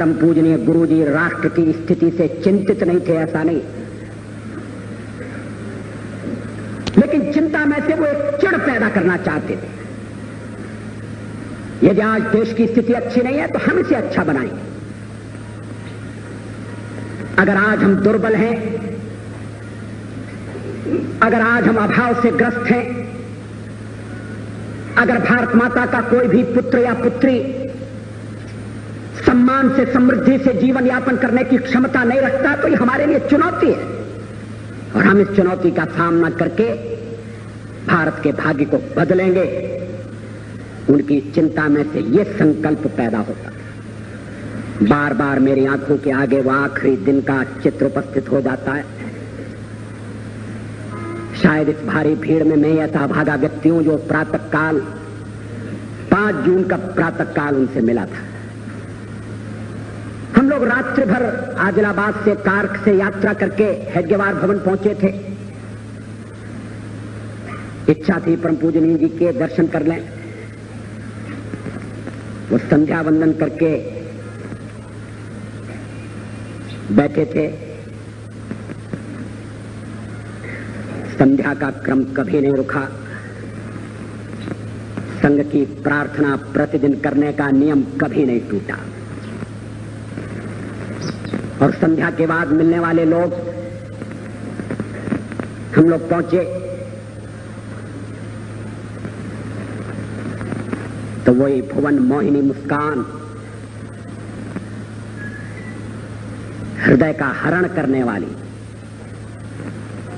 परम पूजनीय गुरुजी राष्ट्र की स्थिति से चिंतित नहीं थे, ऐसा नहीं, लेकिन चिंता में से वो एक चिढ़ पैदा करना चाहते थे। यदि आज देश की स्थिति अच्छी नहीं है तो हम इसे अच्छा बनाएंगे। अगर आज हम दुर्बल हैं, अगर आज हम अभाव से ग्रस्त हैं, अगर भारत माता का कोई भी पुत्र या पुत्री सम्मान से, समृद्धि से जीवन यापन करने की क्षमता नहीं रखता तो ये हमारे लिए चुनौती है, और हम इस चुनौती का सामना करके भारत के भाग्य को बदलेंगे। उनकी चिंता में से ये संकल्प पैदा होता। बार बार मेरी आंखों के आगे वो आखिरी दिन का चित्र उपस्थित हो जाता है। शायद इस भारी भीड़ में मैं ऐसा अभागा व्यक्ति हूं जो प्रातःकाल 5 जून का प्रातःकाल उनसे मिला था। हम लोग रात्रि भर आदिलाबाद से कार से यात्रा करके हेडगेवार भवन पहुंचे थे। इच्छा थी परम पूजनीय जी के दर्शन कर लें। वो संध्या वंदन करके बैठे थे। संध्या का क्रम कभी नहीं रुका। संघ की प्रार्थना प्रतिदिन करने का नियम कभी नहीं टूटा। और संध्या के बाद मिलने वाले लोग, हम लोग पहुंचे तो वही भुवन मोहिनी मुस्कान, हृदय का हरण करने वाली,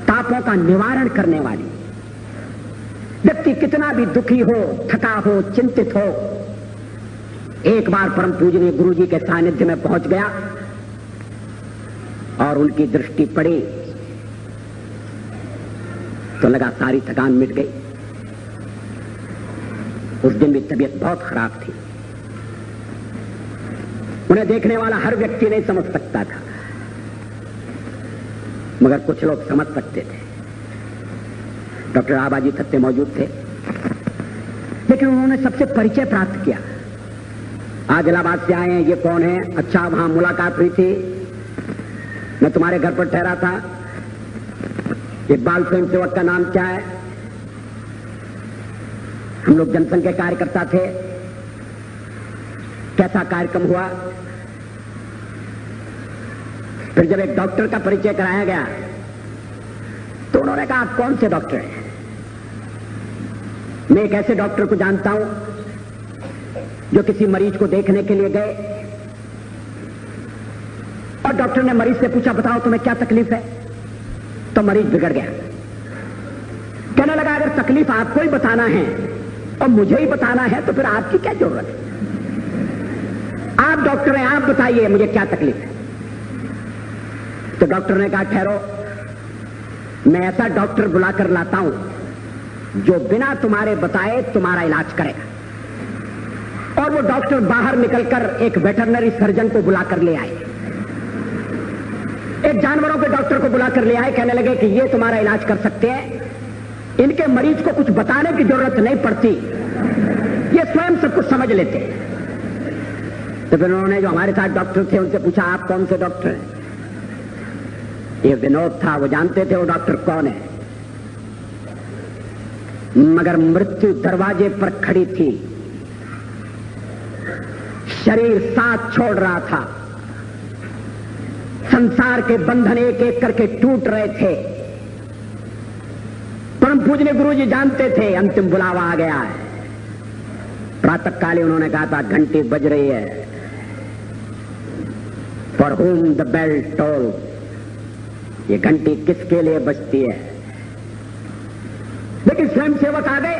तापों का निवारण करने वाली। व्यक्ति कितना भी दुखी हो, थका हो, चिंतित हो, एक बार परम पूजनीय गुरु जी के सानिध्य में पहुंच गया और उनकी दृष्टि पड़ी तो लगा सारी थकान मिट गई। उस दिन भी तबीयत बहुत खराब थी। उन्हें देखने वाला हर व्यक्ति नहीं समझ सकता था, मगर कुछ लोग समझ सकते थे। डॉक्टर आबाजी थत्ते मौजूद थे, लेकिन उन्होंने सबसे परिचय प्राप्त किया। आदिलाबाद से आए हैं, ये कौन है? अच्छा, वहां मुलाकात हुई थी, मैं तुम्हारे घर पर ठहरा था। ये बाल स्वयं सेवक का नाम क्या है? हम लोग जनसंघ के कार्यकर्ता थे। कैसा कार्यक्रम हुआ? फिर जब एक डॉक्टर का परिचय कराया गया तो उन्होंने कहा, आप कौन से डॉक्टर हैं? मैं एक ऐसे डॉक्टर को जानता हूं जो किसी मरीज को देखने के लिए गए और डॉक्टर ने मरीज से पूछा, बताओ तुम्हें क्या तकलीफ है? तो मरीज बिगड़ गया। कहने लगा, अगर तकलीफ आपको ही बताना है और मुझे ही बताना है तो फिर आपकी क्या जरूरत है? आप डॉक्टर हैं, आप बताइए मुझे क्या तकलीफ है। तो डॉक्टर ने कहा, ठहरो, मैं ऐसा डॉक्टर बुलाकर लाता हूं जो बिना तुम्हारे बताए तुम्हारा इलाज करेगा। और वो डॉक्टर बाहर निकलकर एक वेटरनरी सर्जन को बुलाकर ले आए, एक जानवरों के डॉक्टर को बुलाकर ले आए। कहने लगे कि ये तुम्हारा इलाज कर सकते हैं, इनके मरीज को कुछ बताने की जरूरत नहीं पड़ती, ये स्वयं सब कुछ समझ लेते हैं। तो फिर उन्होंने जो हमारे साथ डॉक्टर थे उनसे पूछा, आप कौन से डॉक्टर हैं? ये विनोद था, वो जानते थे वो डॉक्टर कौन है। मगर मृत्यु दरवाजे पर खड़ी थी, शरीर साथ छोड़ रहा था, संसार के बंधन एक एक करके टूट रहे थे। परम पूजनीय गुरु जी जानते थे अंतिम बुलावा आ गया है। प्रातःकाली उन्होंने कहा था, घंटी बज रही है, for whom the bell toll. ये घंटी किसके लिए बजती है? लेकिन स्वयं सेवक आ गए